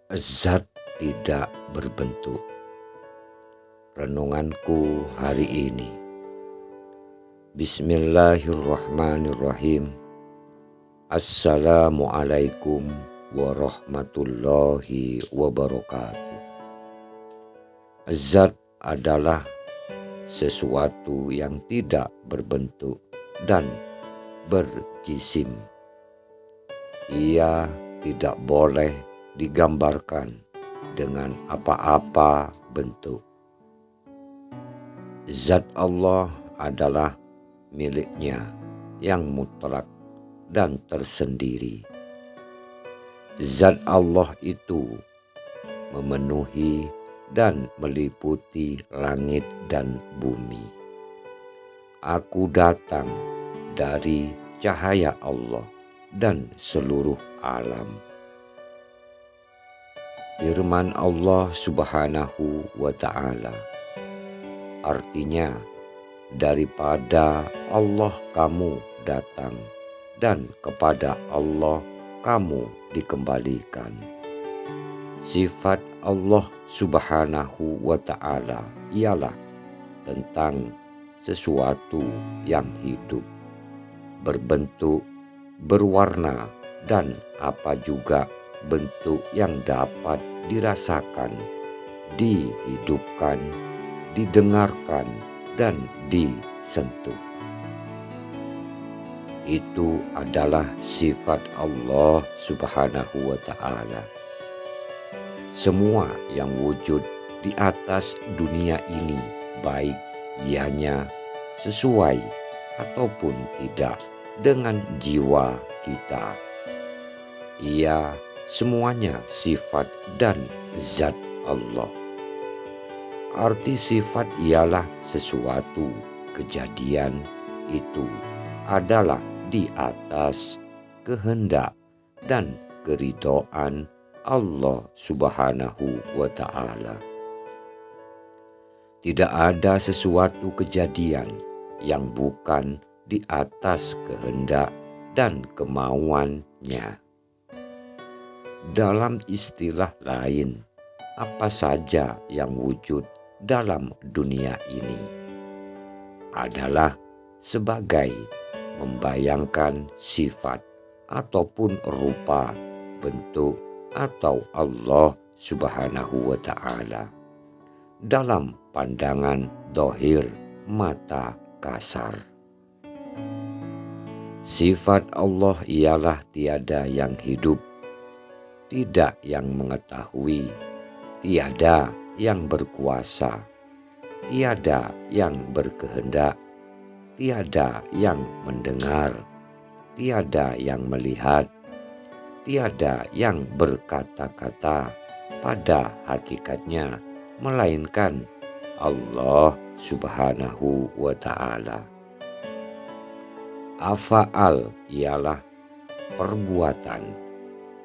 Zat tidak berbentuk. Renunganku hari ini. Bismillahirrahmanirrahim. Assalamualaikum warahmatullahi wabarakatuh. Zat adalah sesuatu yang tidak berbentuk dan berjisim. Ia tidak boleh digambarkan dengan apa-apa bentuk. Zat Allah adalah miliknya yang mutlak dan tersendiri. Zat Allah itu memenuhi dan meliputi langit dan bumi. Aku datang dari cahaya Allah dan seluruh alam. Firman Allah Subhanahu wa ta'ala, artinya, daripada Allah kamu datang dan kepada Allah kamu dikembalikan. Sifat Allah Subhanahu wa ta'ala ialah tentang sesuatu yang hidup, berbentuk, berwarna, dan apa juga bentuk yang dapat dirasakan, dihidupkan, didengarkan, dan disentuh. Itu adalah sifat Allah Subhanahu wa ta'ala. Semua yang wujud di atas dunia ini, baik ianya sesuai ataupun tidak dengan jiwa kita, ia semuanya sifat dan zat Allah. Arti sifat ialah sesuatu kejadian itu adalah di atas kehendak dan keridhaan Allah Subhanahu wa ta'ala. Tidak ada sesuatu kejadian yang bukan di atas kehendak dan kemauannya. Dalam istilah lain, apa saja yang wujud dalam dunia ini adalah sebagai membayangkan sifat ataupun rupa, bentuk atau Allah Subhanahu wa ta'ala dalam pandangan dhahir mata kasar. Sifat Allah ialah tiada yang hidup, tidak yang mengetahui, tiada yang berkuasa, tiada yang berkehendak, tiada yang mendengar, tiada yang melihat, tiada yang berkata-kata pada hakikatnya, melainkan Allah Subhanahu wa ta'ala. Afa'al ialah perbuatan,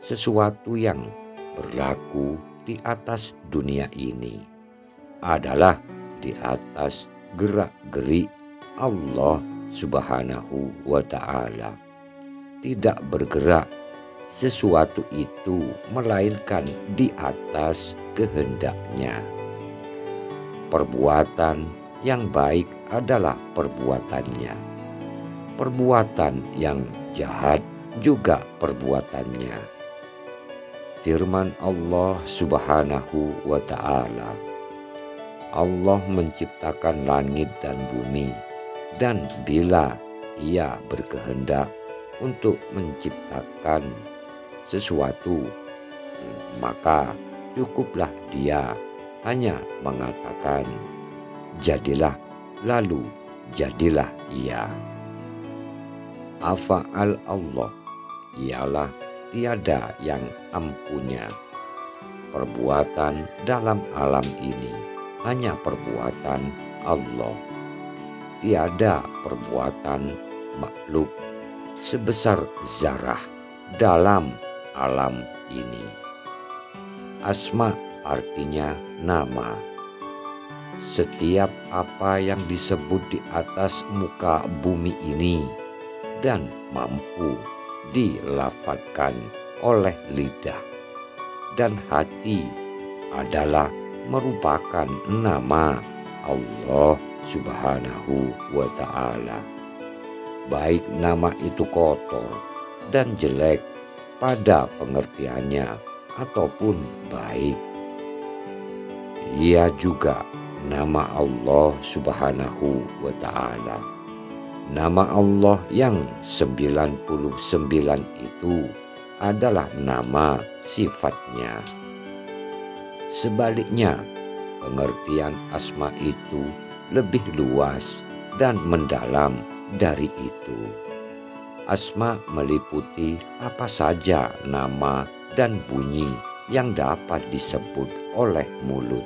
sesuatu yang berlaku di atas dunia ini adalah di atas gerak-gerik Allah Subhanahu wa ta'ala. Tidak bergerak sesuatu itu melainkan di atas kehendaknya. Perbuatan yang baik adalah perbuatannya. Perbuatan yang jahat juga perbuatannya. Firman Allah Subhanahu wa ta'ala, Allah menciptakan langit dan bumi, dan bila Ia berkehendak untuk menciptakan sesuatu, maka cukuplah Dia hanya mengatakan, jadilah, lalu jadilah ia. Afa'al Allah ialah tiada yang ampunya. Perbuatan dalam alam ini hanya perbuatan Allah. Tiada perbuatan makhluk sebesar zarah dalam alam ini. Asma artinya nama. Setiap apa yang disebut di atas muka bumi ini dan mampu dilafadzkan oleh lidah dan hati adalah merupakan nama Allah Subhanahu wa Ta'ala. Baik nama itu kotor dan jelek pada pengertiannya ataupun baik. Ia juga nama Allah Subhanahu wa Ta'ala. Nama Allah yang 99 itu adalah nama sifatnya. Sebaliknya, pengertian asma itu lebih luas dan mendalam dari itu. Asma meliputi apa saja nama dan bunyi yang dapat disebut oleh mulut,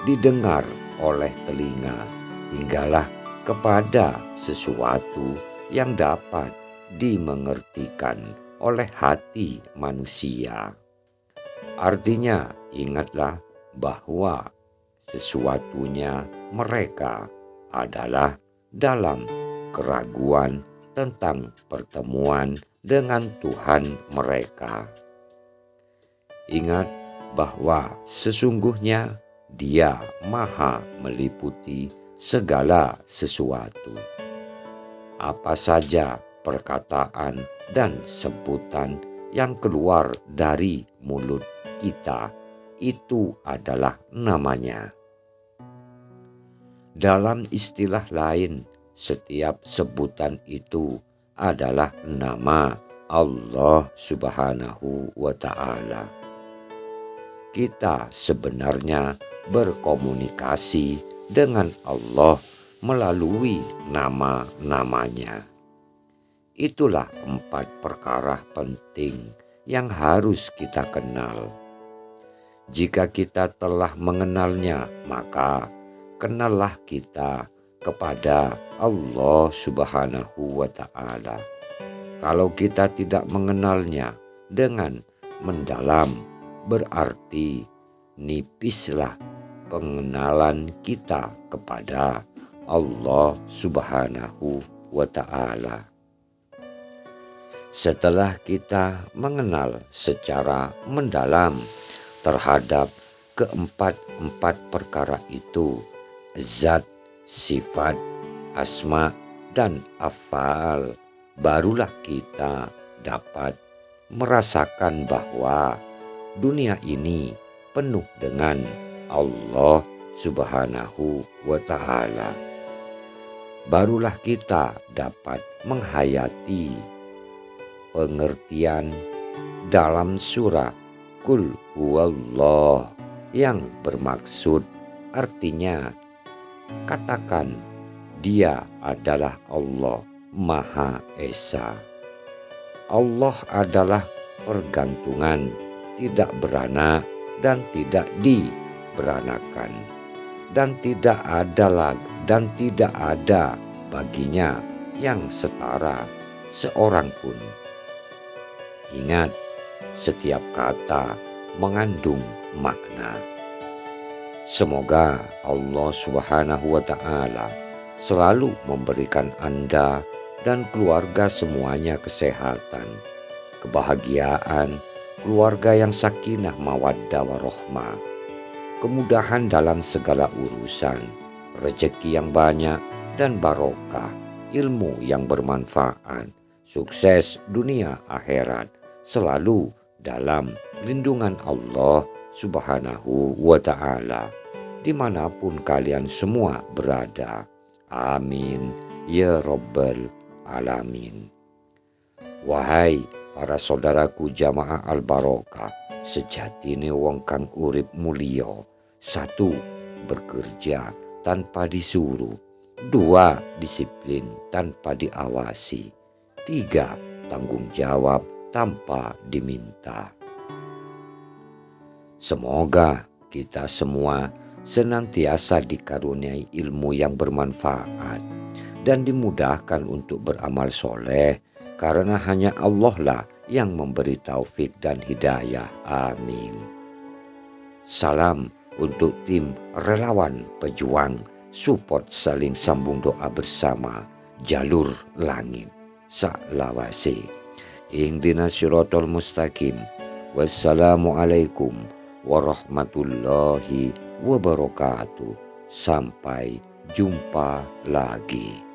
didengar oleh telinga, hinggalah kepada sesuatu yang dapat dimengertikan oleh hati manusia. Artinya, ingatlah bahwa sesuatunya mereka adalah dalam keraguan tentang pertemuan dengan Tuhan mereka. Ingat bahwa sesungguhnya Dia maha meliputi segala sesuatu. Apa saja perkataan dan sebutan yang keluar dari mulut kita, itu adalah namanya. Dalam istilah lain, setiap sebutan itu adalah nama Allah Subhanahu wa Ta'ala. Kita sebenarnya berkomunikasi dengan Allah melalui nama-namanya. Itulah 4 perkara penting yang harus kita kenal. Jika kita telah mengenalnya, maka kenallah kita kepada Allah Subhanahu wa Ta'ala. Kalau kita tidak mengenalnya dengan mendalam, berarti nipislah pengenalan kita kepada Allah Subhanahu wa Ta'ala. Setelah kita mengenal secara mendalam terhadap keempat perkara itu, zat, sifat, asma, dan af'al, barulah kita dapat merasakan bahwa dunia ini penuh dengan Allah Subhanahu wa Ta'ala. Barulah kita dapat menghayati pengertian dalam surah Qul Huwallah yang bermaksud artinya, katakan Dia adalah Allah Maha Esa. Allah adalah pergantungan, tidak beranak dan tidak diberanakan, dan tidak ada baginya yang setara seorang pun. Ingat, setiap kata mengandung makna. Semoga Allah Subhanahu wa Ta'ala selalu memberikan Anda dan keluarga semuanya kesehatan, kebahagiaan, keluarga yang sakinah mawaddah warahmah, kemudahan dalam segala urusan, rezeki yang banyak dan barokah, ilmu yang bermanfaat, sukses dunia akhirat, selalu dalam lindungan Allah Subhanahu wa Ta'ala, dimanapun kalian semua berada. Amin ya Rabbal Alamin. Wahai para saudaraku jamaah al-barokah, sejatine wong kang urip mulya, 1. Bekerja tanpa disuruh, 2. Disiplin tanpa diawasi, 3. Tanggung jawab tanpa diminta. Semoga kita semua senantiasa dikaruniai ilmu yang bermanfaat dan dimudahkan untuk beramal soleh, karena hanya Allah lah yang memberi taufik dan hidayah. Amin. Salam untuk tim relawan pejuang support saling sambung doa bersama jalur langit. Saklawase. Ihdinas siratal mustaqim. Wassalamualaikum warahmatullahi wabarakatuh. Sampai jumpa lagi.